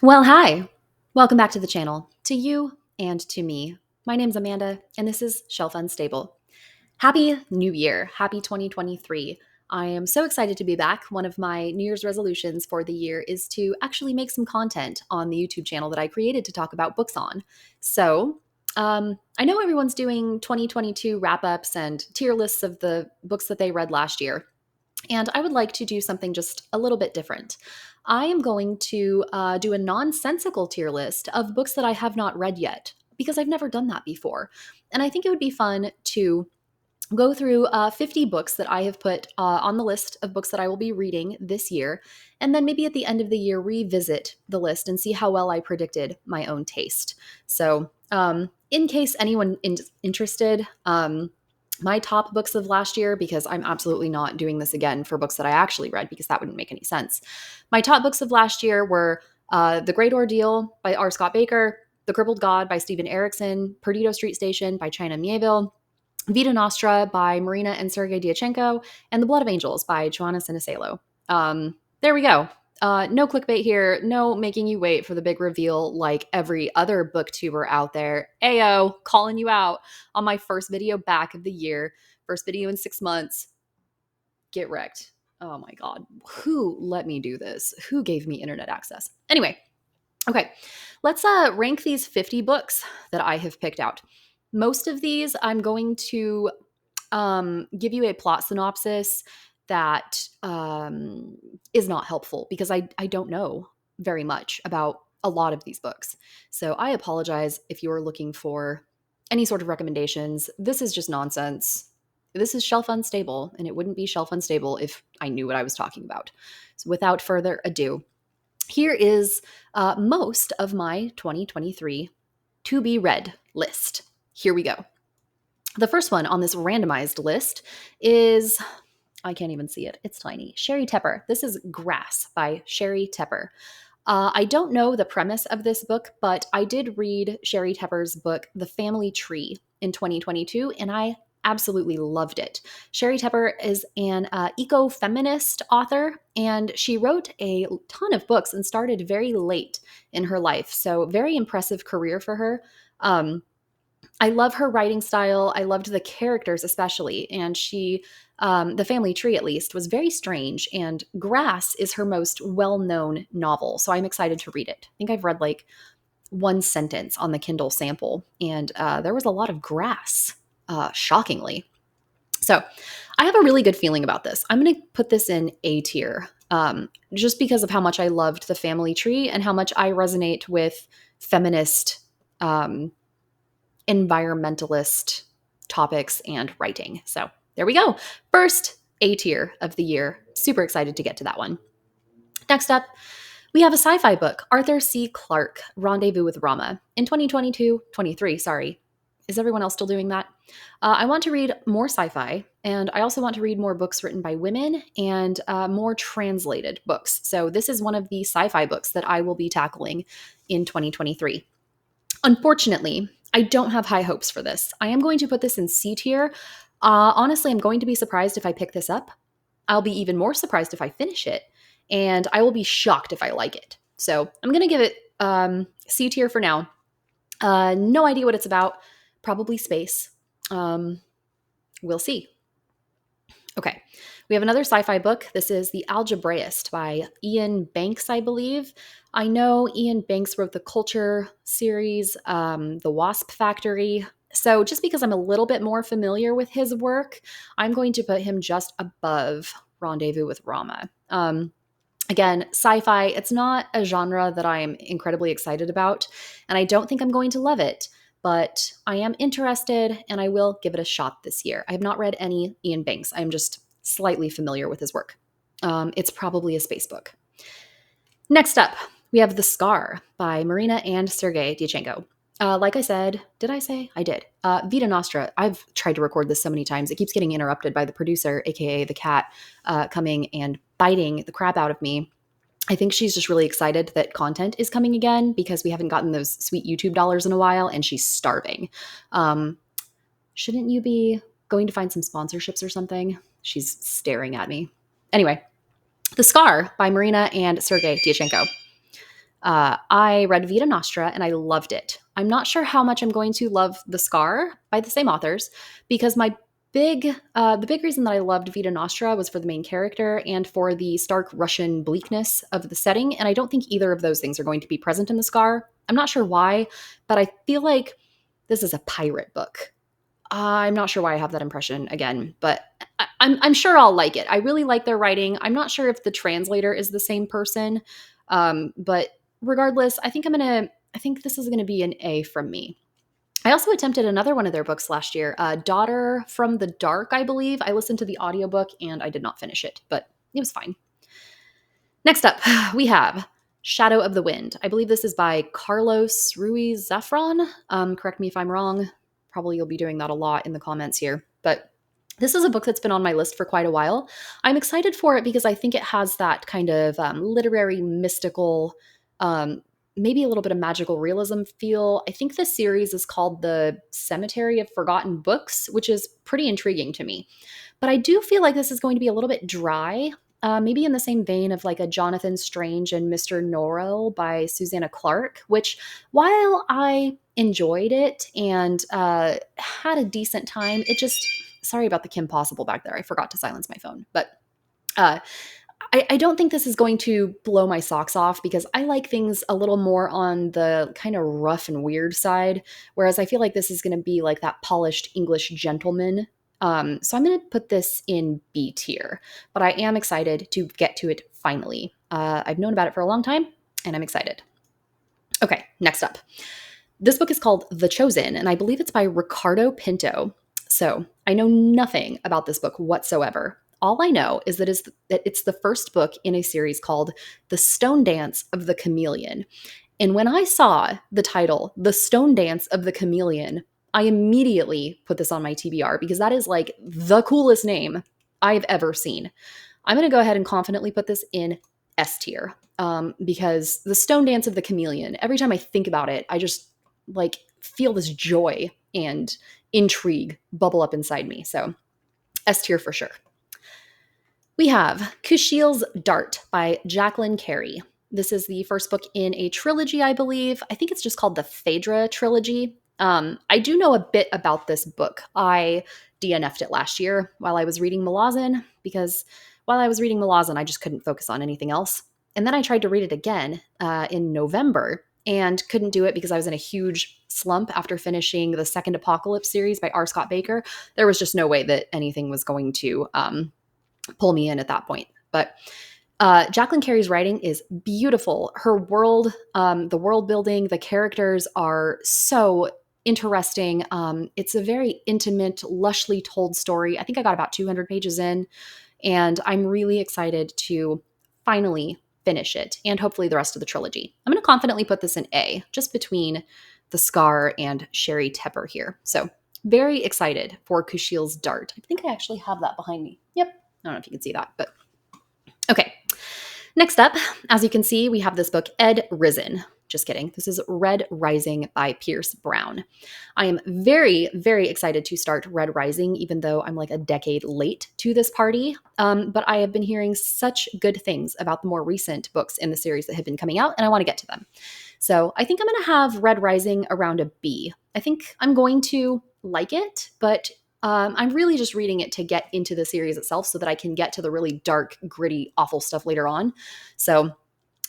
Well, hi. Welcome back to the channel. To you and to me. My name's Amanda, and this is Shelf Unstable. Happy New Year. Happy 2023. I am so excited to be back. One of my New Year's resolutions for the year is to actually make some content on the YouTube channel that I created to talk about books on. I know everyone's doing 2022 wrap ups and tier lists of the books that they read last year. And I would like to do something just a little bit different. I am going to do a nonsensical tier list of books that I have not read yet because I've never done that before. And I think it would be fun to go through 50 books that I have put on the list of books that I will be reading this year. And then maybe at the end of the year, revisit the list and see how well I predicted my own taste. In case anyone is interested, my top books of last year, because I'm absolutely not doing this again for books that I actually read because that wouldn't make any sense. My top books of last year were The Great Ordeal by R. Scott Baker, The Crippled God by Stephen Erickson, Perdido Street Station by China Mieville, Vita Nostra by Marina and Sergei Diachenko, and The Blood of Angels by Joanna Sinisalo. There we go. No clickbait here, no making you wait for the big reveal like every other booktuber out there. Ayo, calling you out on my first video back of the year, first video in 6 months. Get wrecked. Oh my God. Who let me do this? Who gave me internet access? Anyway, okay, let's rank these 50 books that I have picked out. Most of these I'm going to give you a plot synopsis that is not helpful because I don't know very much about a lot of these books. So I apologize if you're looking for any sort of recommendations. This is just nonsense. This is Shelf Unstable, and it wouldn't be Shelf Unstable if I knew what I was talking about. So without further ado, here is most of my 2023 to be read list. Here we go. The first one on this randomized list is, I can't even see it. It's tiny. Sherry Tepper. This is Grass by Sherry Tepper. I don't know the premise of this book, but I did read Sherry Tepper's book, The Family Tree, in 2022, and I absolutely loved it. Sherry Tepper is an eco-feminist author, and she wrote a ton of books and started very late in her life. So very impressive career for her. I love her writing style. I loved the characters especially. And The Family Tree at least, was very strange. And Grass is her most well-known novel. So I'm excited to read it. I think I've read like one sentence on the Kindle sample. And there was a lot of grass, shockingly. So I have a really good feeling about this. I'm going to put this in A tier, just because of how much I loved The Family Tree and how much I resonate with feminist environmentalist topics and writing. So there we go. First A tier of the year. Super excited to get to that one. Next up, we have a sci-fi book, Arthur C. Clarke, Rendezvous with Rama. In 23, sorry. Is everyone else still doing that? I want to read more sci-fi, and I also want to read more books written by women and more translated books. So this is one of the sci-fi books that I will be tackling in 2023. Unfortunately, I don't have high hopes for this. I am going to put this in C tier. Honestly, I'm going to be surprised if I pick this up. I'll be even more surprised if I finish it. And I will be shocked if I like it. So I'm going to give it C tier for now. No idea what it's about. Probably space. We'll see. Okay, we have another sci-fi book. This is The Algebraist by Ian Banks, I believe. I know Ian Banks wrote the Culture series, The Wasp Factory. So just because I'm a little bit more familiar with his work, I'm going to put him just above Rendezvous with Rama. Again, sci-fi, it's not a genre that I'm incredibly excited about, and I don't think I'm going to love it. But I am interested, and I will give it a shot this year. I have not read any Ian Banks. I'm just slightly familiar with his work. It's probably a space book. Next up, we have The Scar by Marina and Sergei Diachenko. Like I said, did I say? I did. Vita Nostra. I've tried to record this so many times. It keeps getting interrupted by the producer, aka the cat, coming and biting the crap out of me. I think she's just really excited that content is coming again because we haven't gotten those sweet YouTube dollars in a while, and she's starving. Shouldn't you be going to find some sponsorships or something? She's staring at me. Anyway, The Scar by Marina and Sergei Diachenko. I read Vita Nostra and I loved it. I'm not sure how much I'm going to love The Scar by the same authors because the big reason that I loved Vita Nostra was for the main character and for the stark Russian bleakness of the setting. And I don't think either of those things are going to be present in The Scar. I'm not sure why, but I feel like this is a pirate book. I'm not sure why I have that impression again, but I'm sure I'll like it. I really like their writing. I'm not sure if the translator is the same person, but regardless, I think this is gonna be an A from me. I also attempted another one of their books last year, Daughter from the Dark, I believe. I listened to the audiobook and I did not finish it, but it was fine. Next up, we have Shadow of the Wind. I believe this is by Carlos Ruiz Zafran. Correct me if I'm wrong. Probably you'll be doing that a lot in the comments here. But this is a book that's been on my list for quite a while. I'm excited for it because I think it has that kind of literary, mystical, maybe a little bit of magical realism feel. I think this series is called The Cemetery of Forgotten Books, which is pretty intriguing to me. But I do feel like this is going to be a little bit dry, maybe in the same vein of like a Jonathan Strange and Mr. Norrell by Susanna Clark, which while I enjoyed it and had a decent time, it just, sorry about the Kim Possible back there. I forgot to silence my phone. But uh, I don't think this is going to blow my socks off because I like things a little more on the kind of rough and weird side, whereas I feel like this is going to be like that polished English gentleman. So I'm going to put this in B tier, but I am excited to get to it finally. I've known about it for a long time, and I'm excited. Okay, next up. This book is called The Chosen, and I believe it's by Ricardo Pinto. So I know nothing about this book whatsoever. All I know is that it's the first book in a series called The Stone Dance of the Chameleon. And when I saw the title, The Stone Dance of the Chameleon, I immediately put this on my TBR because that is like the coolest name I've ever seen. I'm going to go ahead and confidently put this in S tier because The Stone Dance of the Chameleon, every time I think about it, I just like feel this joy and intrigue bubble up inside me. So S tier for sure. We have Kushiel's Dart by Jacqueline Carey. This is the first book in a trilogy, I believe. I think it's just called the Phaedra trilogy. I do know a bit about this book. I DNF'd it last year while I was reading Malazan because while I was reading Malazan, I just couldn't focus on anything else. And then I tried to read it again in November and couldn't do it because I was in a huge slump after finishing the second Apocalypse series by R. Scott Baker. There was just no way that anything was going to pull me in at that point. But Jacqueline Carey's writing is beautiful. Her world, the world building, the characters are so interesting. It's a very intimate, lushly told story. I think I got about 200 pages in, and I'm really excited to finally finish it and hopefully the rest of the trilogy. I'm going to confidently put this in A, just between The Scar and Sherry Tepper here. So very excited for Kushiel's Dart. I think I actually have that behind me. Yep. I don't know if you can see that, but okay. Next up, as you can see, we have this book, Ed Risen. Just kidding. This is Red Rising by Pierce Brown. I am very, very excited to start Red Rising, even though I'm like a decade late to this party. But I have been hearing such good things about the more recent books in the series that have been coming out, and I want to get to them. So I think I'm going to have Red Rising around a B. I think I'm going to like it, but I'm really just reading it to get into the series itself so that I can get to the really dark, gritty, awful stuff later on. So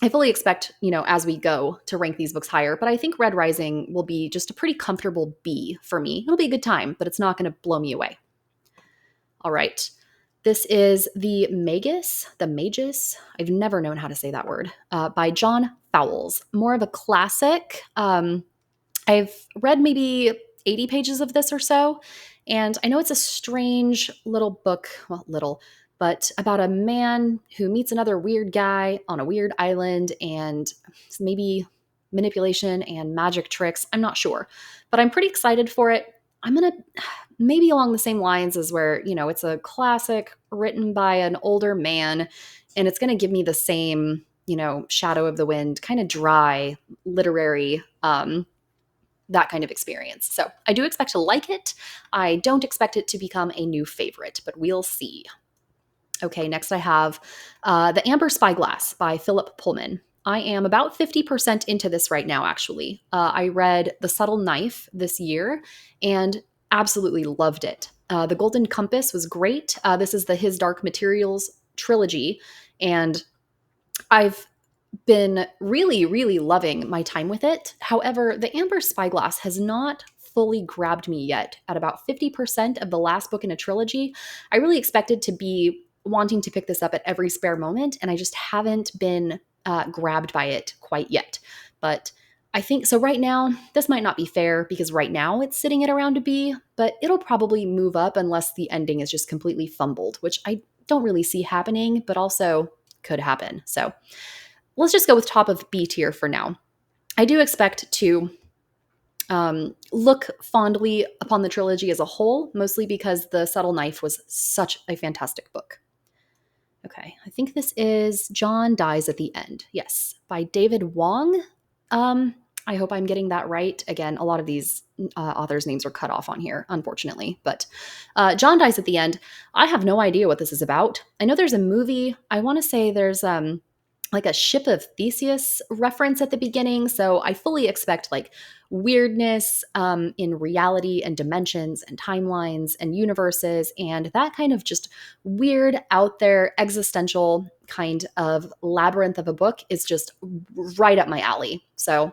I fully expect, as we go to rank these books higher, but I think Red Rising will be just a pretty comfortable B for me. It'll be a good time, but it's not going to blow me away. All right. This is The Magus, I've never known how to say that word, by John Fowles. More of a classic. I've read maybe 80 pages of this or so, and I know it's a strange little book, but about a man who meets another weird guy on a weird island and maybe manipulation and magic tricks. I'm not sure, but I'm pretty excited for it. I'm going to maybe along the same lines as where, it's a classic written by an older man, and it's going to give me the same, Shadow of the Wind, kind of dry, literary, that kind of experience. So I do expect to like it. I don't expect it to become a new favorite, but we'll see. Okay, next I have The Amber Spyglass by Philip Pullman. I am about 50% into this right now, actually. I read The Subtle Knife this year and absolutely loved it. The Golden Compass was great. This is the His Dark Materials trilogy, and I've been really, really loving my time with it. However, the Amber Spyglass has not fully grabbed me yet. At about 50% of the last book in a trilogy, I really expected to be wanting to pick this up at every spare moment, and I just haven't been grabbed by it quite yet. But I think so. Right now, this might not be fair because right now it's sitting at around a B, but it'll probably move up unless the ending is just completely fumbled, which I don't really see happening, but also could happen. So let's just go with top of B tier for now. I do expect to look fondly upon the trilogy as a whole, mostly because The Subtle Knife was such a fantastic book. Okay, I think this is John Dies at the End. Yes, by David Wong. I hope I'm getting that right. Again, a lot of these authors' names are cut off on here, unfortunately. But John Dies at the End. I have no idea what this is about. I know there's a movie. I want to say there's like a Ship of Theseus reference at the beginning. So I fully expect like weirdness in reality and dimensions and timelines and universes and that kind of just weird, out there, existential kind of labyrinth of a book is just right up my alley. So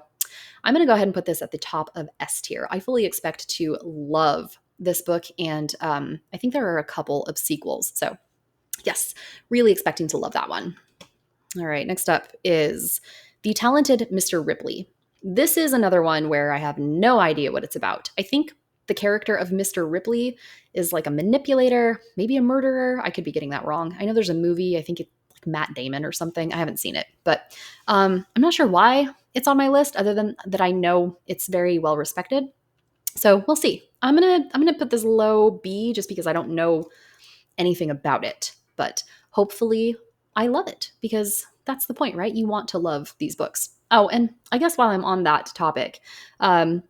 I'm going to go ahead and put this at the top of S tier. I fully expect to love this book, and I think there are a couple of sequels. So, yes, really expecting to love that one. All right, next up is The Talented Mr. Ripley. This is another one where I have no idea what it's about. I think the character of Mr. Ripley is like a manipulator, maybe a murderer. I could be getting that wrong. I know there's a movie, I think it's like Matt Damon or something. I haven't seen it, but I'm not sure why it's on my list other than that I know it's very well respected. So we'll see. I'm gonna put this low B just because I don't know anything about it, but hopefully I love it because that's the point, right? You want to love these books. Oh, and I guess while I'm on that topic, um,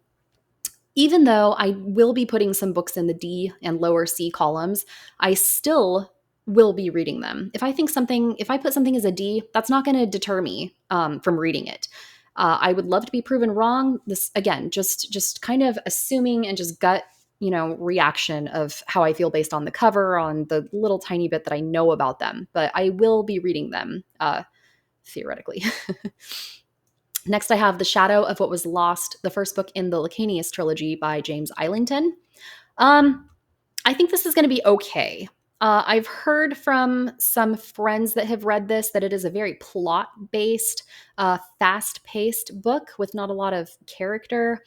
even though I will be putting some books in the D and lower C columns, I still will be reading them. If I put something as a D, that's not going to deter me from reading it. I would love to be proven wrong. This again, just kind of assuming and just gut, reaction of how I feel based on the cover, on the little tiny bit that I know about them. But I will be reading them theoretically. Next, I have The Shadow of What Was Lost, the first book in the Lacanius trilogy by James Islington. I think this is going to be okay. I've heard from some friends that have read this that it is a very plot-based, fast-paced book with not a lot of character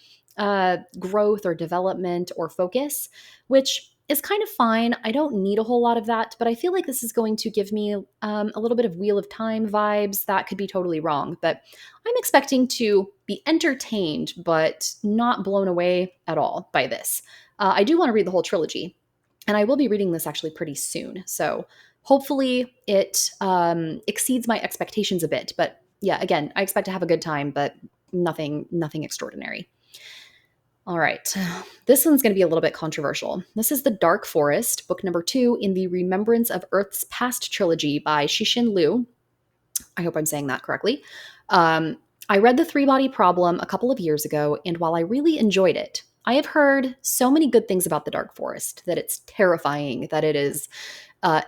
growth or development or focus, which is kind of fine. I don't need a whole lot of that, but I feel like this is going to give me a little bit of Wheel of Time vibes. That could be totally wrong, but I'm expecting to be entertained, but not blown away at all by this. I do want to read the whole trilogy, and I will be reading this actually pretty soon. So hopefully it exceeds my expectations a bit. But yeah, again, I expect to have a good time, but nothing extraordinary. All right. This one's going to be a little bit controversial. This is The Dark Forest, book number 2 in the Remembrance of Earth's Past trilogy by Cixin Liu. I hope I'm saying that correctly. I read The Three-Body Problem a couple of years ago, and while I really enjoyed it, I have heard so many good things about The Dark Forest, that it's terrifying, that it is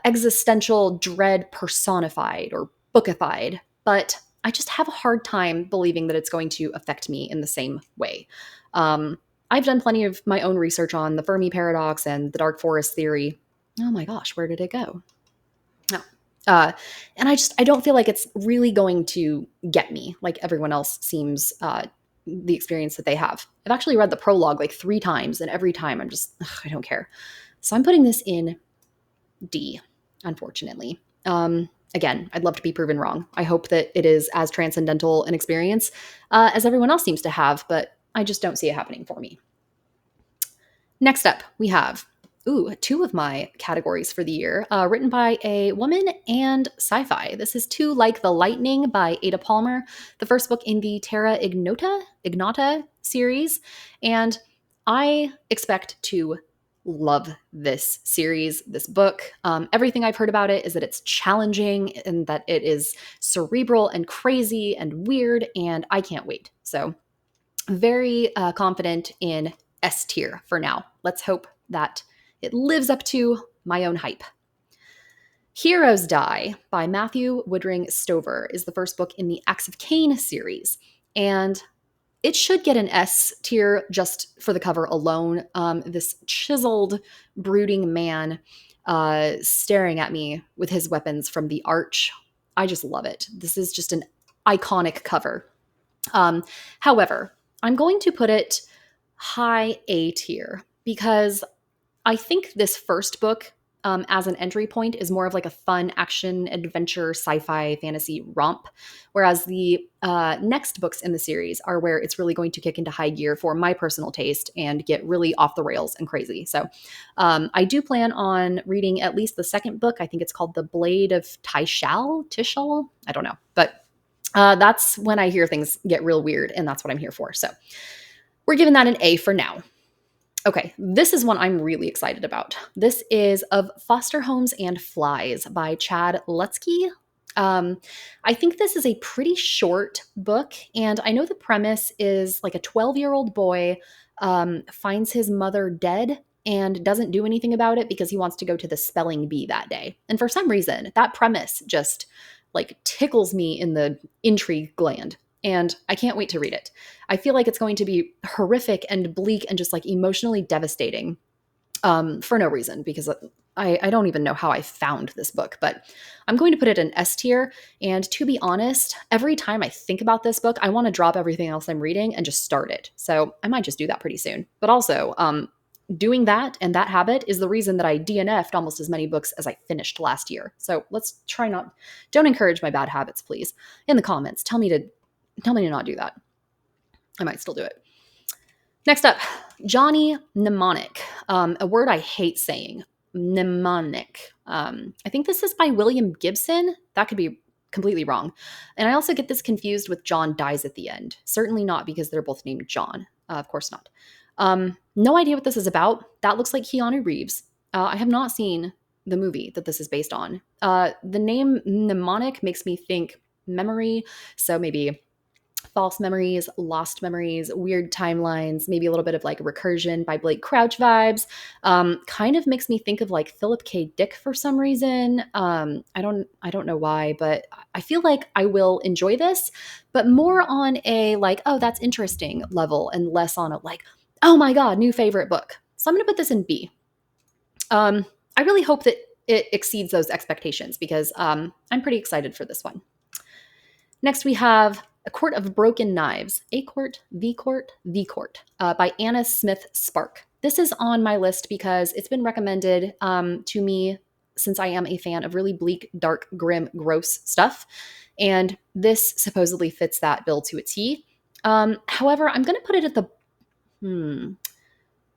existential dread personified or bookified, but I just have a hard time believing that it's going to affect me in the same way. I've done plenty of my own research on the Fermi paradox and the dark forest theory. Oh my gosh, where did it go? No. And I don't feel like it's really going to get me like everyone else seems the experience that they have. I've actually read the prologue like 3 times, and every time I'm just, I don't care. So I'm putting this in D, unfortunately. Again, I'd love to be proven wrong. I hope that it is as transcendental an experience as everyone else seems to have, but I just don't see it happening for me. Next up, we have 2 of my categories for the year, written by a woman and sci-fi. This is Too Like the Lightning by Ada Palmer, the first book in the Terra Ignota series, and I expect to love this series, this book. Everything I've heard about it is that it's challenging and that it is cerebral and crazy and weird, and I can't wait. So, very confident in S tier for now. Let's hope that it lives up to my own hype. Heroes Die by Matthew Woodring Stover is the first book in the Acts of Cain series. And it should get an S tier just for the cover alone. This chiseled, brooding man staring at me with his weapons from the arch. I just love it. This is just an iconic cover. However, I'm going to put it high A tier because I think this first book, as an entry point, is more of like a fun action, adventure, sci-fi, fantasy romp, whereas the next books in the series are where it's really going to kick into high gear for my personal taste and get really off the rails and crazy. So I do plan on reading at least the second book. I think it's called The Blade of Tishal? I don't know. But that's when I hear things get real weird, and that's what I'm here for. So we're giving that an A for now. Okay, this is one I'm really excited about. This is Of Foster Homes and Flies by Chad Lutzke. I think this is a pretty short book, and I know the premise is like a 12-year-old boy finds his mother dead and doesn't do anything about it because he wants to go to the spelling bee that day. And for some reason, that premise just like tickles me in the intrigue gland, and I can't wait to read it. I feel like it's going to be horrific and bleak and just like emotionally devastating for no reason, because I don't even know how I found this book, but I'm going to put it in S tier. And to be honest, every time I think about this book, I want to drop everything else I'm reading and just start it. So I might just do that pretty soon. But also, doing that and that habit is the reason that I DNF'd almost as many books as I finished last year. So let's try not, don't encourage my bad habits, please. In the comments, tell me to not do that. I might still do it. Next up, Johnny Mnemonic, a word I hate saying, mnemonic. I think this is by William Gibson. That could be completely wrong. And I also get this confused with John Dies at the End. Certainly not because they're both named John. Of course not. No idea what this is about. That looks like Keanu Reeves. I have not seen the movie that this is based on. The name mnemonic makes me think memory, so maybe false memories, lost memories, weird timelines, maybe a little bit of like recursion by Blake Crouch vibes. Kind of makes me think of like Philip K. Dick for some reason. I don't know why, but I feel like I will enjoy this, but more on a like, oh, that's interesting level and less on a like, oh my God, new favorite book. So I'm going to put this in B. I really hope that it exceeds those expectations because I'm pretty excited for this one. Next, we have A Court of Broken Knives, A Court, The Court, The Court, by Anna Smith Spark. This is on my list because it's been recommended to me since I am a fan of really bleak, dark, grim, gross stuff. And this supposedly fits that bill to a T. However, I'm going to put it at the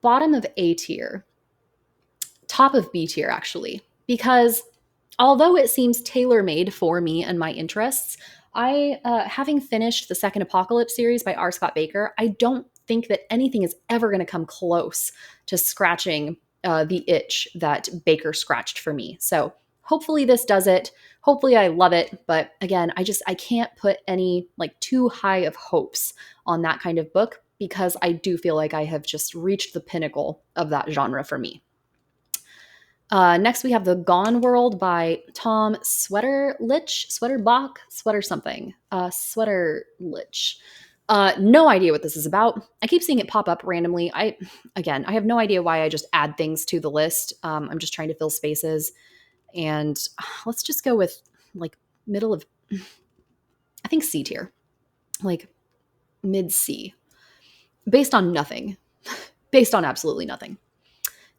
bottom of A tier, top of B tier, actually, because although it seems tailor-made for me and my interests, having finished the second Apocalypse series by R. Scott Baker, I don't think that anything is ever going to come close to scratching the itch that Baker scratched for me. So hopefully this does it. Hopefully I love it. But again, I can't put any like too high of hopes on that kind of book because I do feel like I have just reached the pinnacle of that genre for me. Next, we have The Gone World by Tom Sweaterlich, no idea what this is about. I keep seeing it pop up randomly. I have no idea why I just add things to the list. I'm just trying to fill spaces. And let's just go with like middle of, I think C tier, like mid C, based on nothing, based on absolutely nothing.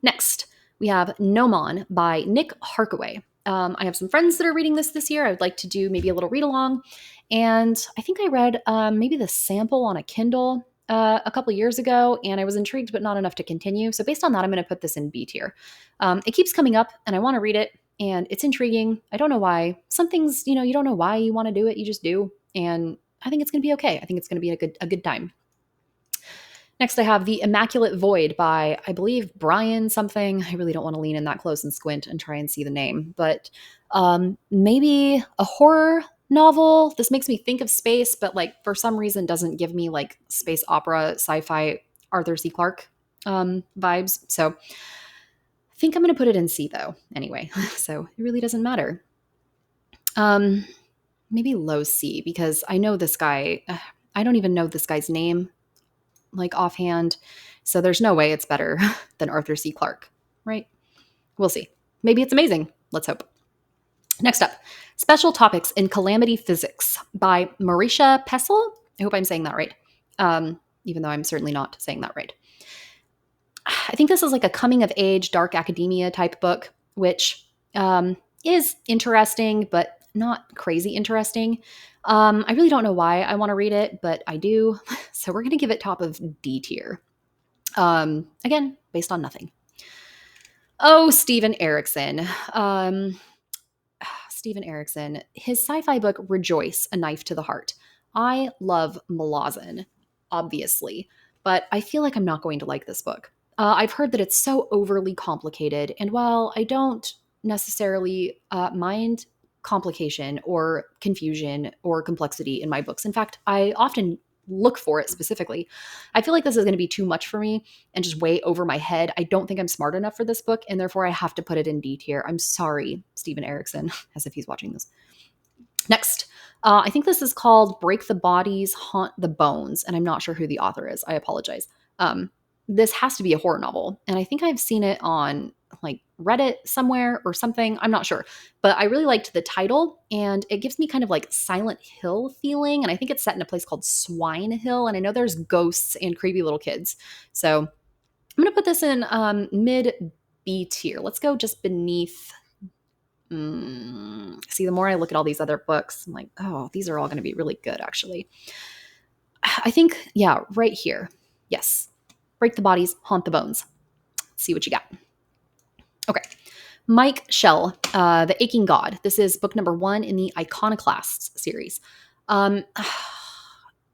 Next, we have Gnomon by Nick Harkaway. I have some friends that are reading this year. I would like to do maybe a little read along. And I think I read maybe the sample on a Kindle a couple years ago, and I was intrigued, but not enough to continue. So based on that, I'm going to put this in B tier. It keeps coming up, and I want to read it, and it's intriguing. I don't know why. Some things, you don't know why you want to do it. You just do. And I think it's going to be okay. I think it's going to be a good time. Next, I have The Immaculate Void by, I believe, Brian something. I really don't want to lean in that close and squint and try and see the name, but maybe a horror novel. This makes me think of space, but like for some reason doesn't give me like space opera, sci-fi, Arthur C. Clarke vibes. So I think I'm going to put it in C though. Anyway, so it really doesn't matter. Um, maybe low C because I know this guy. I don't even know this guy's name like offhand. So there's no way it's better than Arthur C. Clarke, right? We'll see. Maybe it's amazing. Let's hope. Next up, Special Topics in Calamity Physics by Marisha Pessel. I hope I'm saying that right, even though I'm certainly not saying that right. I think this is like a coming of age, dark academia type book, which is interesting, but not crazy interesting. I really don't know why I want to read it, but I do. So we're going to give it top of D tier. Again, based on nothing. Oh, Steven Erikson. Steven Erikson, his sci-fi book Rejoice, A Knife to the Heart. I love Malazan, obviously, but I feel like I'm not going to like this book. I've heard that it's so overly complicated, and while I don't necessarily mind complication or confusion or complexity in my books, in fact, I often look for it specifically. I feel like this is going to be too much for me and just way over my head. I don't think I'm smart enough for this book, and therefore I have to put it in D tier. I'm sorry, Steven Erikson, as if he's watching this. Next, I think this is called Break the Bodies, Haunt the Bones, and I'm not sure who the author is. I apologize. This has to be a horror novel, and I think I've seen it on like Reddit somewhere or something. I'm not sure, but I really liked the title, and it gives me kind of like Silent Hill feeling, and I think it's set in a place called Swine Hill, and I know there's ghosts and creepy little kids. So I'm going to put this in mid B tier. Let's go just beneath. See, the more I look at all these other books, I'm like, oh, these are all going to be really good, actually. I think, yeah, right here. Yes. Break the Bodies, Haunt the Bones. Let's see what you got. Okay. Mike Shell, The Aching God. This is book number 1 in the Iconoclasts series.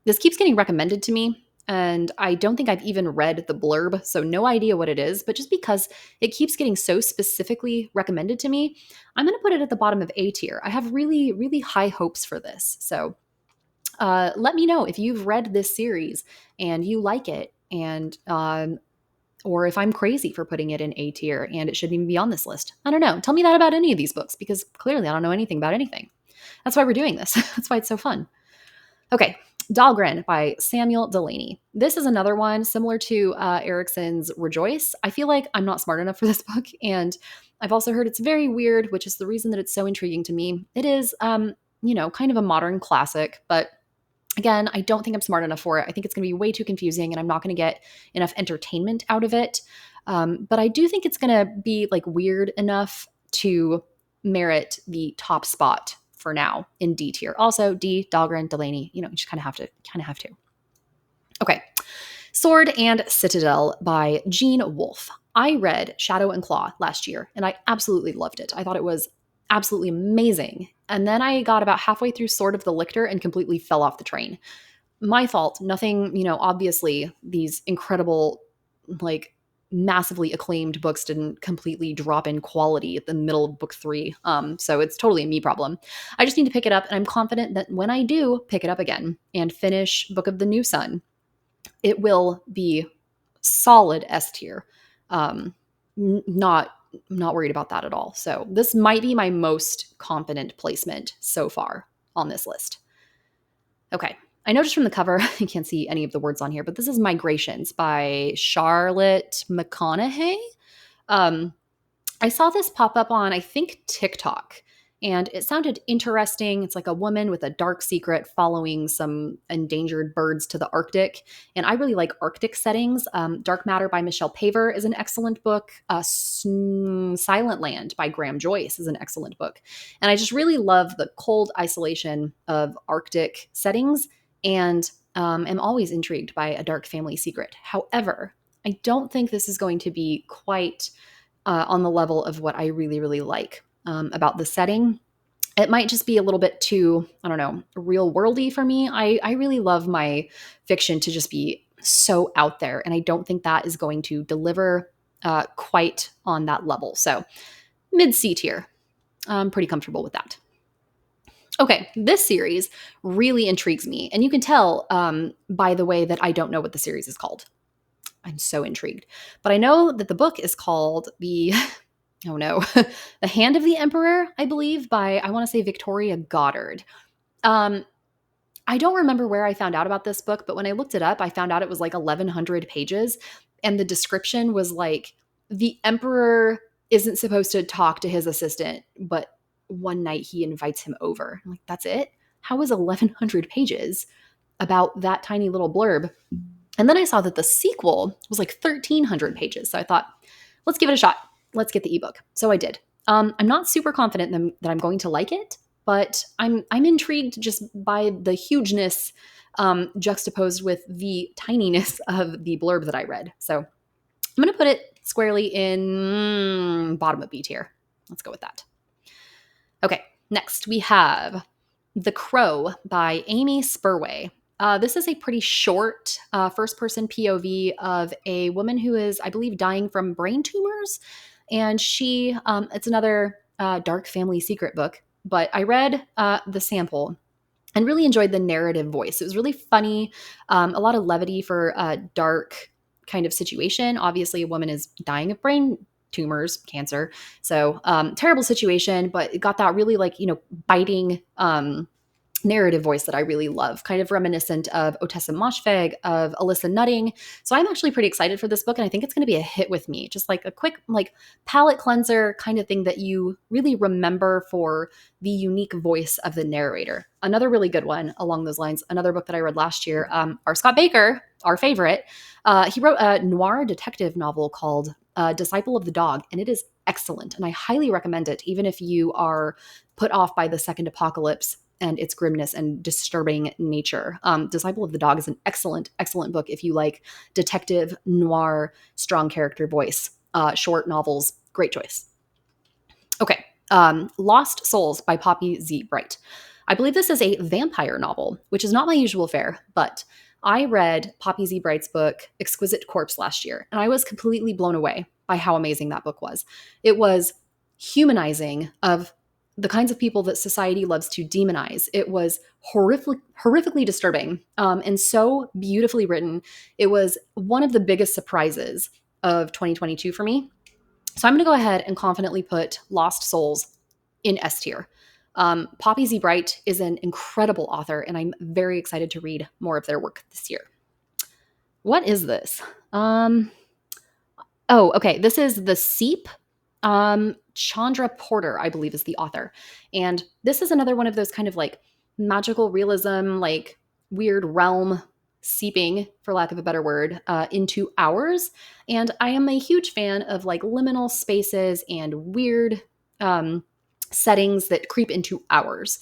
This keeps getting recommended to me, and I don't think I've even read the blurb, so no idea what it is, but just because it keeps getting so specifically recommended to me, I'm going to put it at the bottom of A tier. I have really, really high hopes for this. So let me know if you've read this series and you like it, and or if I'm crazy for putting it in A tier and it shouldn't even be on this list. I don't know. Tell me that about any of these books, because clearly I don't know anything about anything. That's why we're doing this. That's why it's so fun. Okay, Dahlgren by Samuel Delaney. This is another one similar to Erickson's Rejoice. I feel like I'm not smart enough for this book, and I've also heard it's very weird, which is the reason that it's so intriguing to me. It is, kind of a modern classic, but again, I don't think I'm smart enough for it. I think it's going to be way too confusing, and I'm not going to get enough entertainment out of it. But I do think it's going to be like weird enough to merit the top spot for now in D tier. Also, D, Dahlgren, Delaney, you just kind of have to. Okay. Sword and Citadel by Gene Wolfe. I read Shadow and Claw last year, and I absolutely loved it. I thought it was absolutely amazing. And then I got about halfway through Sword of the Lictor and completely fell off the train. My fault. Nothing, obviously these incredible, like massively acclaimed books didn't completely drop in quality at the middle of book 3. So it's totally a me problem. I just need to pick it up, and I'm confident that when I do pick it up again and finish Book of the New Sun, it will be solid S tier. Not worried about that at all. So this might be my most confident placement so far on this list. Okay. I noticed from the cover, you can't see any of the words on here, but this is Migrations by Charlotte McConaughey. I saw this pop up on, I think, TikTok, and it sounded interesting. It's like a woman with a dark secret following some endangered birds to the Arctic. And I really like Arctic settings. Dark Matter by Michelle Paver is an excellent book. Silent Land by Graham Joyce is an excellent book. And I just really love the cold isolation of Arctic settings, and am always intrigued by a dark family secret. However, I don't think this is going to be quite on the level of what I really, really like about the setting. It might just be a little bit too, I don't know, real worldy for me. I really love my fiction to just be so out there. And I don't think that is going to deliver quite on that level. So mid C tier. I'm pretty comfortable with that. Okay, this series really intrigues me. And you can tell by the way that I don't know what the series is called. I'm so intrigued. But I know that the book is called oh no, The Hand of the Emperor, I believe, by, I want to say, Victoria Goddard. Um, I don't remember where I found out about this book, but when I looked it up, I found out it was like 1,100 pages. And the description was like, the emperor isn't supposed to talk to his assistant, but one night he invites him over. I'm like, that's it? How is 1,100 pages about that tiny little blurb? And then I saw that the sequel was like 1,300 pages. So I thought, let's give it a shot. Let's get the ebook. So I did. I'm not super confident that I'm going to like it, but I'm intrigued just by the hugeness juxtaposed with the tininess of the blurb that I read. So I'm going to put it squarely in bottom of B tier. Let's go with that. Okay, next we have The Crow by Amy Spurway. This is a pretty short first-person POV of a woman who is, I believe, dying from brain tumors. And it's another dark family secret book. But I read the sample and really enjoyed the narrative voice. It was really funny, a lot of levity for a dark kind of situation. Obviously, a woman is dying of brain tumors, cancer. So terrible situation, but it got that really biting narrative voice that I really love, kind of reminiscent of Otessa Moshfegh, of Alyssa Nutting. So I'm actually pretty excited for this book, and I think it's going to be a hit with me. Just like a quick palate cleanser kind of thing that you really remember for the unique voice of the narrator. Another really good one along those lines, another book that I read last year, R. Scott Baker, our favorite, he wrote a noir detective novel called Disciple of the Dog, and it is excellent, and I highly recommend it, even if you are put off by the second apocalypse and its grimness and disturbing nature. Disciple of the Dog is an excellent, excellent book if you like detective, noir, strong character voice, short novels. Great choice. Okay, Lost Souls by Poppy Z. Bright. I believe this is a vampire novel, which is not my usual fare, but I read Poppy Z. Bright's book, Exquisite Corpse, last year, and I was completely blown away by how amazing that book was. It was humanizing of the kinds of people that society loves to demonize. It was horrifically disturbing and so beautifully written. It was one of the biggest surprises of 2022 for me. So I'm going to go ahead and confidently put Lost Souls in S tier. Poppy Z. Bright is an incredible author, and I'm very excited to read more of their work this year. What is this? Okay. This is The Seep. Chandra Porter, I believe, is the author. And this is another one of those kind of magical realism, weird realm seeping, for lack of a better word, into ours. And I am a huge fan of liminal spaces and weird settings that creep into ours.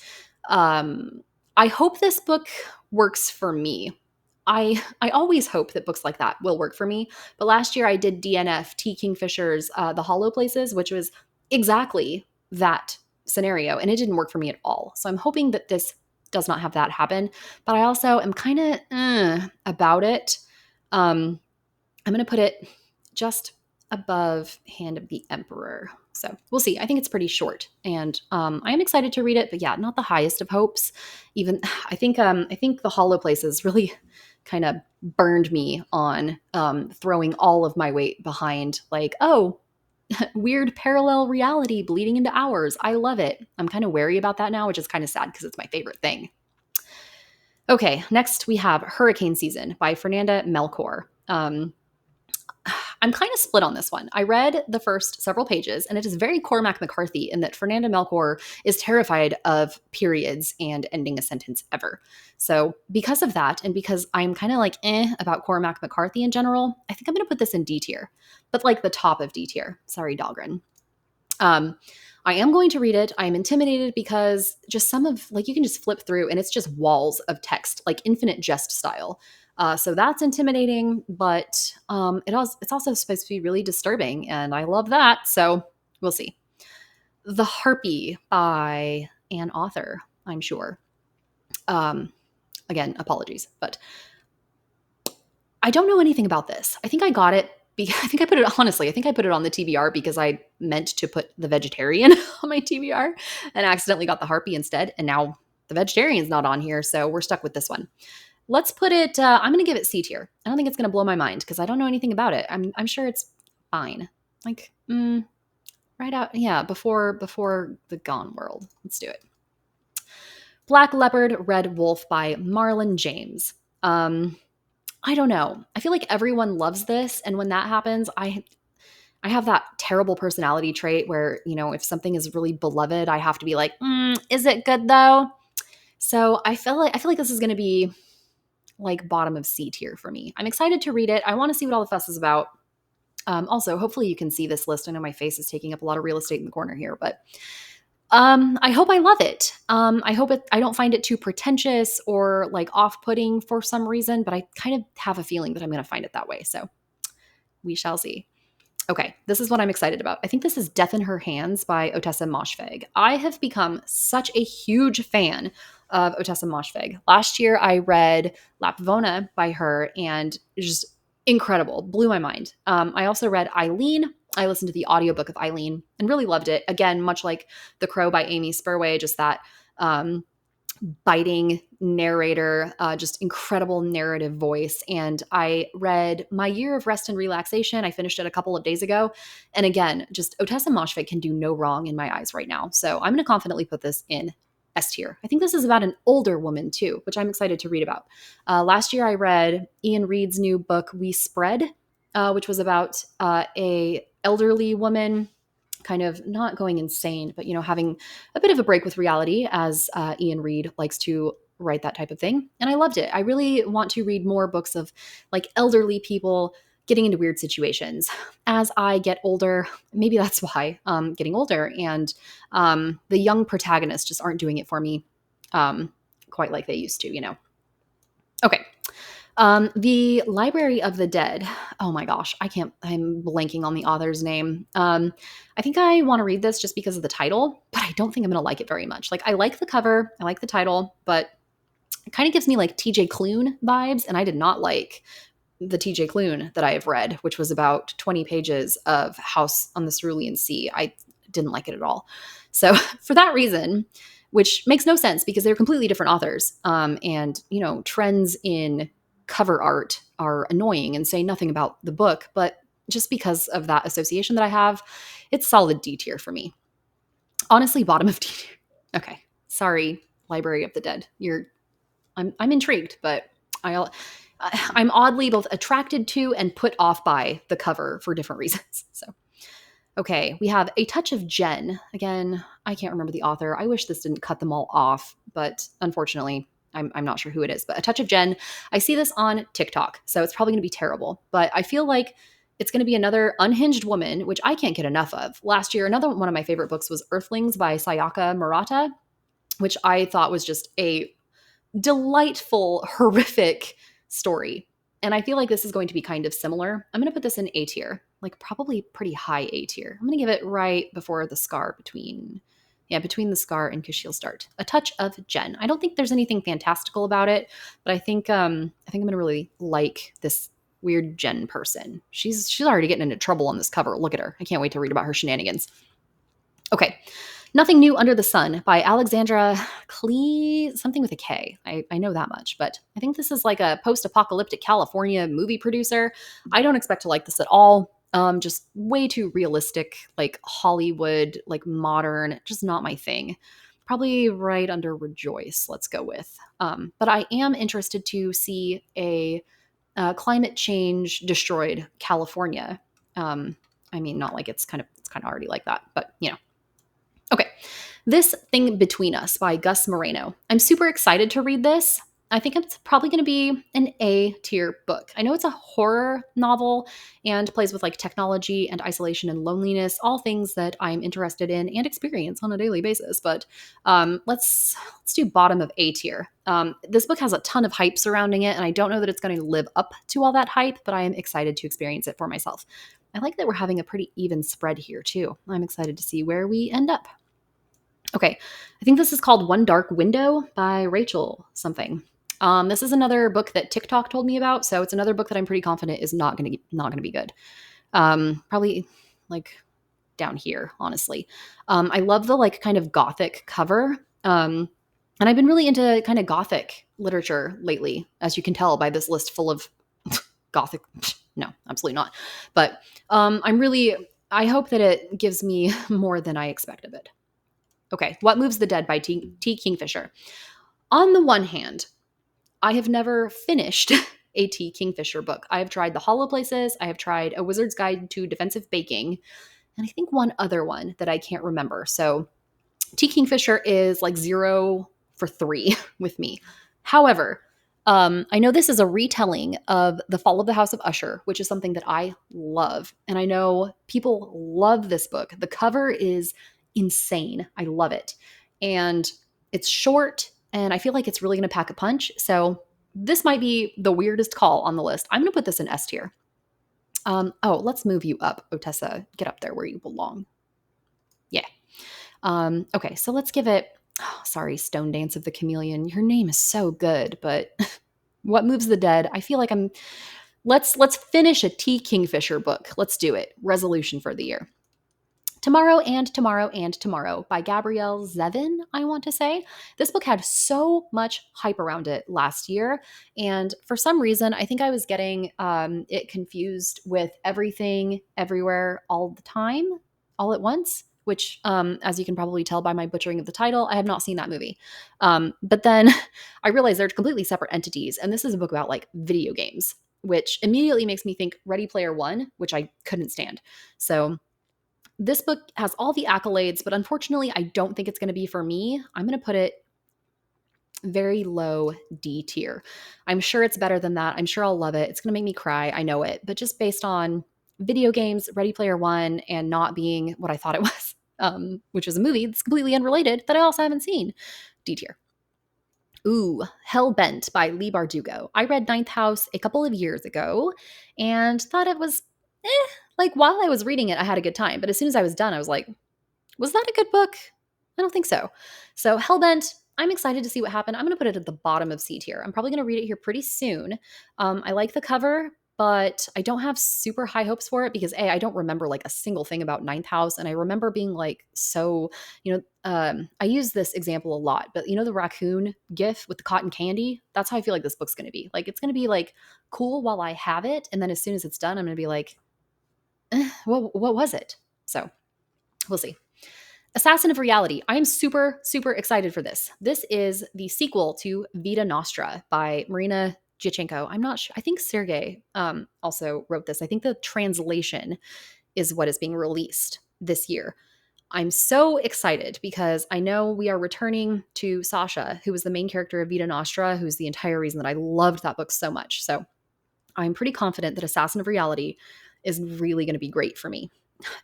I hope this book works for me. I always hope that books like that will work for me. But last year I did DNF, T. Kingfisher's The Hollow Places, which was exactly that scenario. And it didn't work for me at all. So I'm hoping that this does not have that happen. But I also am kind of about it. I'm going to put it just above Hand of the Emperor. So we'll see. I think it's pretty short, and I am excited to read it. But yeah, not the highest of hopes. Even I think The Hollow Places really kind of burned me on throwing all of my weight behind weird parallel reality bleeding into ours. I love it. I'm kind of wary about that now, which is kind of sad because it's my favorite thing. Okay, next we have Hurricane Season by Fernanda Melchor. I'm kind of split on this one. I read the first several pages, and it is very Cormac McCarthy in that Fernanda Melchor is terrified of periods and ending a sentence ever. So because of that, and because I'm kind of about Cormac McCarthy in general, I think I'm going to put this in D tier, but the top of D tier. Sorry, Dahlgren. I am going to read it. I am intimidated because just some of you can just flip through and it's just walls of text, infinite jest style. So that's intimidating, but it's also supposed to be really disturbing, and I love that. So we'll see. The Harpy by an author, I'm sure. Again, apologies, but I don't know anything about this. I think I got it because I think I put it honestly, I think I put it on the TBR because I meant to put the vegetarian on my TBR and accidentally got the harpy instead. And now the vegetarian's not on here. So we're stuck with this one. Let's put it, I'm going to give it C tier. I don't think it's going to blow my mind because I don't know anything about it. I'm sure it's fine. Like, right out. Yeah. Before the Gone World. Let's do it. Black Leopard, Red Wolf by Marlon James. I don't know. I feel like everyone loves this, and when that happens, I have that terrible personality trait where, if something is really beloved, I have to be like, is it good though? So I feel like this is going to be like bottom of C tier for me. I'm excited to read it. I want to see what all the fuss is about. Also, hopefully you can see this list. I know my face is taking up a lot of real estate in the corner here, but I hope I love it. I don't find it too pretentious or like off-putting for some reason, but I kind of have a feeling that I'm going to find it that way. So we shall see. Okay, this is what I'm excited about. I think this is Death in Her Hands by Ottessa Moshfegh. I have become such a huge fan of Ottessa Moshfegh. Last year I read Lapvona by her and it was just incredible, blew my mind. I also read Eileen. I listened to the audiobook of Eileen and really loved it. Again, much like The Crow by Amy Spurway, just that biting narrator, just incredible narrative voice. And I read My Year of Rest and Relaxation. I finished it a couple of days ago. And again, just Ottessa Moshfegh can do no wrong in my eyes right now. So I'm going to confidently put this in S tier. I think this is about an older woman too, which I'm excited to read about. Last year I read Ian Reid's new book, We Spread, which was about a elderly woman kind of not going insane, but having a bit of a break with reality, as Ian Reid likes to write that type of thing. And I loved it. I really want to read more books of like elderly people getting into weird situations. As I get older, maybe that's why getting older, and the young protagonists just aren't doing it for me quite like they used to. Okay. The Library of the Dead. Oh my gosh, I'm blanking on the author's name. I think I want to read this just because of the title, but I don't think I'm going to like it very much. Like, I like the cover, I like the title, but it kind of gives me like TJ Klune vibes, and I did not like the TJ Klune that I have read, which was about 20 pages of House on the Cerulean Sea. I didn't like it at all. So for that reason, which makes no sense because they're completely different authors, and trends in cover art are annoying and say nothing about the book, but just because of that association that I have, it's solid D tier for me. Honestly, bottom of D tier. Okay, sorry, Library of the Dead. I'm intrigued, but I'm oddly both attracted to and put off by the cover for different reasons. So, okay, we have A Touch of Jen. Again, I can't remember the author. I wish this didn't cut them all off, but unfortunately, I'm not sure who it is, but A Touch of Jen. I see this on TikTok, so it's probably going to be terrible. But I feel like it's going to be another unhinged woman, which I can't get enough of. Last year, another one of my favorite books was Earthlings by Sayaka Murata, which I thought was just a delightful, horrific story. And I feel like this is going to be kind of similar. I'm going to put this in A tier, like probably pretty high A tier. I'm going to give it right before the scar between the scar and Kashil Start. A Touch of Jen. I don't think there's anything fantastical about it, but I think I'm gonna really like this weird Jen person. She's already getting into trouble on this cover. Look at her. I can't wait to read about her shenanigans. Okay. Nothing New Under the Sun by Alexandra Klee, something with a K. I know that much, but I think this is like a post-apocalyptic California movie producer. I don't expect to like this at all. Just way too realistic, like Hollywood, like modern, just not my thing. Probably right under Rejoice, let's go with. But I am interested to see a climate change destroyed California. I mean, not like it's kind of already like that, but Okay. This Thing Between Us by Gus Moreno. I'm super excited to read this. I think it's probably going to be an A tier book. I know it's a horror novel and plays with like technology and isolation and loneliness, all things that I'm interested in and experience on a daily basis. But let's do bottom of A tier. This book has a ton of hype surrounding it, and I don't know that it's going to live up to all that hype, but I am excited to experience it for myself. I like that we're having a pretty even spread here too. I'm excited to see where we end up. Okay, I think this is called One Dark Window by Rachel something. This is another book that TikTok told me about, so it's another book that I'm pretty confident is not gonna be good. Probably like down here, honestly. I love the like kind of gothic cover. And I've been really into kind of gothic literature lately, as you can tell by this list full of gothic. No, absolutely not. But I hope that it gives me more than I expect of it. Okay, What Moves the Dead by T. Kingfisher. On the one hand, I have never finished a T. Kingfisher book. I have tried The Hollow Places, I have tried A Wizard's Guide to Defensive Baking, and I think one other one that I can't remember. So T. Kingfisher is like 0 for 3 with me. However, I know this is a retelling of The Fall of the House of Usher, which is something that I love. And I know people love this book. The cover is insane. I love it. And it's short, and I feel like it's really going to pack a punch. So this might be the weirdest call on the list. I'm going to put this in S tier. Let's move you up, Otessa. Get up there where you belong. Yeah. Okay, so let's give it. Oh, sorry, Stone Dance of the Chameleon. Your name is so good, but What Moves the Dead? I feel like I'm. Let's finish a T. Kingfisher book. Let's do it. Resolution for the year. Tomorrow and Tomorrow and Tomorrow by Gabrielle Zevin, I want to say. This book had so much hype around it last year. And for some reason, I think I was getting it confused with Everything, Everywhere, All the Time, All at Once, which, as you can probably tell by my butchering of the title, I have not seen that movie. But then I realized they're completely separate entities. And this is a book about like video games, which immediately makes me think Ready Player One, which I couldn't stand. So this book has all the accolades, but unfortunately, I don't think it's going to be for me. I'm going to put it very low D tier. I'm sure it's better than that. I'm sure I'll love it. It's going to make me cry. I know it. But just based on video games, Ready Player One, and not being what I thought it was, which is a movie that's completely unrelated that I also haven't seen, D tier. Ooh, Hellbent by Lee Bardugo. I read Ninth House a couple of years ago and thought it was like while I was reading it, I had a good time. But as soon as I was done, I was like, was that a good book? I don't think so. So Hellbent, I'm excited to see what happened. I'm going to put it at the bottom of C tier. I'm probably going to read it here pretty soon. I like the cover, but I don't have super high hopes for it because I don't remember like a single thing about Ninth House, and I remember being like so, I use this example a lot, but the raccoon gif with the cotton candy. That's how I feel like this book's going to be. Like it's going to be like cool while I have it, and then as soon as it's done, I'm going to be like, what was it? So we'll see. Assassin of Reality. I am super, super excited for this. This is the sequel to Vita Nostra by Marina Giachenko. I'm not sure. I think Sergei also wrote this. I think the translation is what is being released this year. I'm so excited because I know we are returning to Sasha, who was the main character of Vita Nostra, who's the entire reason that I loved that book so much. So I'm pretty confident that Assassin of Reality is really going to be great for me.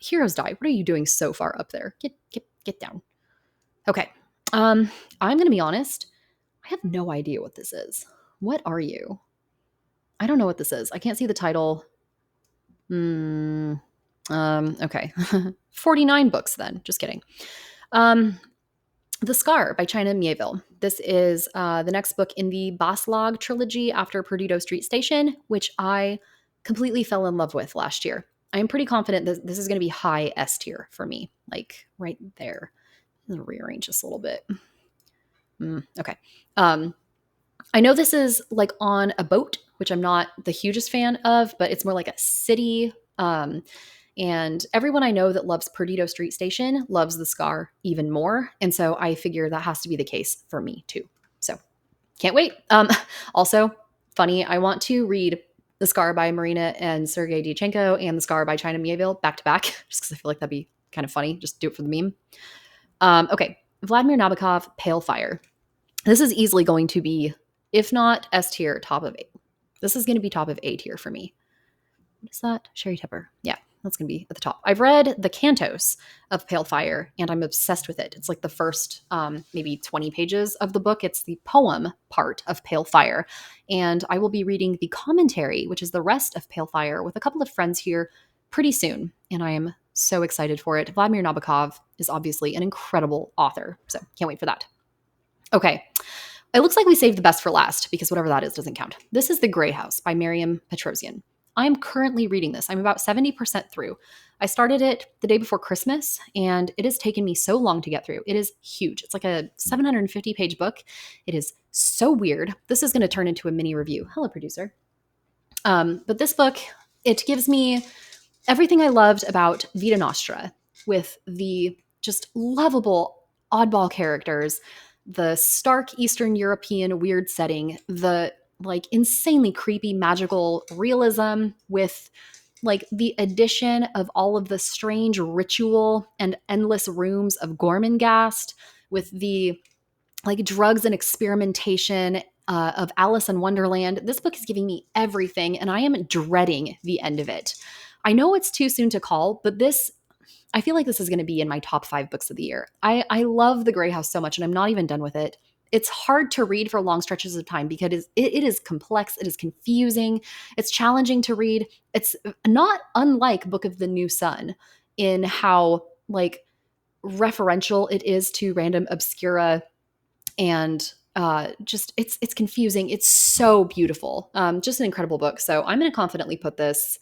Heroes Die. What are you doing so far up there? Get down. Okay. I'm going to be honest. I have no idea what this is. What are you? I don't know what this is. I can't see the title. Okay. 49 books then. Just kidding. The Scar by China Mieville. This is the next book in the Baslog trilogy after Perdido Street Station, which I completely fell in love with last year. I'm pretty confident that this is going to be high S tier for me, like right there. I'm going to rearrange this a little bit. Okay. I know this is like on a boat, which I'm not the hugest fan of, but it's more like a city. And everyone I know that loves Perdido Street Station loves The Scar even more. And so I figure that has to be the case for me too. So can't wait. Also, funny, I want to read The Scar by Marina and Sergei Diachenko and The Scar by China Mieville back to back, just because I feel like that'd be kind of funny. Just do it for the meme. Okay, Vladimir Nabokov, Pale Fire. This is easily going to be, if not S tier, top of 8. This is going to be top of A tier for me. What is that? Sherry Tepper. Yeah, that's going to be at the top. I've read the cantos of Pale Fire, and I'm obsessed with it. It's like the first maybe 20 pages of the book. It's the poem part of Pale Fire. And I will be reading the commentary, which is the rest of Pale Fire, with a couple of friends here pretty soon. And I am so excited for it. Vladimir Nabokov is obviously an incredible author, so can't wait for that. Okay. it looks like we saved the best for last because whatever that is doesn't count. This is The Grey House by Miriam Petrosian. I am currently reading this. I'm about 70% through. I started it the day before Christmas, and it has taken me so long to get through. It is huge. It's like a 750-page book. It is so weird. This is going to turn into a mini review. Hello, producer. But this book, it gives me everything I loved about Vita Nostra, with the just lovable oddball characters, the stark Eastern European weird setting, the like insanely creepy magical realism, with like the addition of all of the strange ritual and endless rooms of Gormenghast, with the like drugs and experimentation of Alice in Wonderland. This book is giving me everything, and I am dreading the end of it. I know it's too soon to call, but I feel like this is going to be in my top 5 books of the year. I love The Grey House so much, and I'm not even done with it. It's hard to read for long stretches of time because it is complex, it is confusing, it's challenging to read. It's not unlike Book of the New Sun in how like referential it is to random obscura, and just it's confusing. It's so beautiful. Just an incredible book. So I'm going to confidently put this.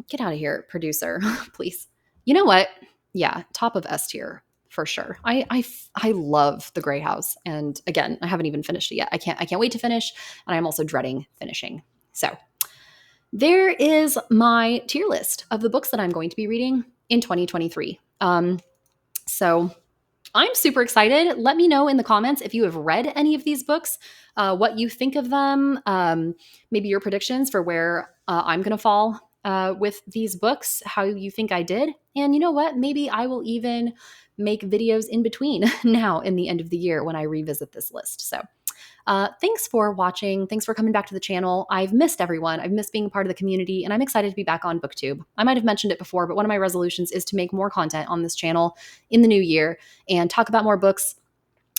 Get out of here, producer, please. You know what? Yeah, top of S tier for sure. I love The Grey House, and again, I haven't even finished it yet. I can't wait to finish, and I'm also dreading finishing. So there is my tier list of the books that I'm going to be reading in 2023. So I'm super excited. Let me know in the comments if you have read any of these books, what you think of them, maybe your predictions for where I'm going to fall with these books, how you think I did. And you know what? Maybe I will even make videos in between now in the end of the year when I revisit this list. So thanks for watching. Thanks for coming back to the channel. I've missed everyone. I've missed being a part of the community, and I'm excited to be back on BookTube. I might have mentioned it before, but one of my resolutions is to make more content on this channel in the new year and talk about more books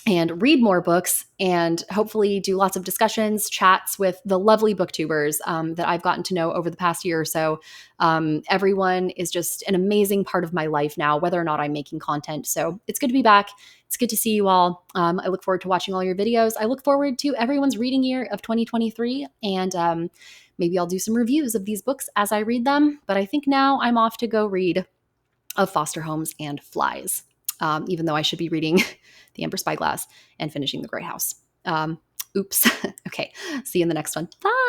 and read more books, and hopefully do lots of discussions, chats with the lovely booktubers that I've gotten to know over the past year or so. Everyone is just an amazing part of my life now, whether or not I'm making content. So it's good to be back. It's good to see you all. I look forward to watching all your videos. I look forward to everyone's reading year of 2023, and maybe I'll do some reviews of these books as I read them. But I think now I'm off to go read Of Foster Homes and Flies, even though I should be reading The Ember Spyglass and finishing The Grey House. Oops. Okay. See you in the next one. Bye.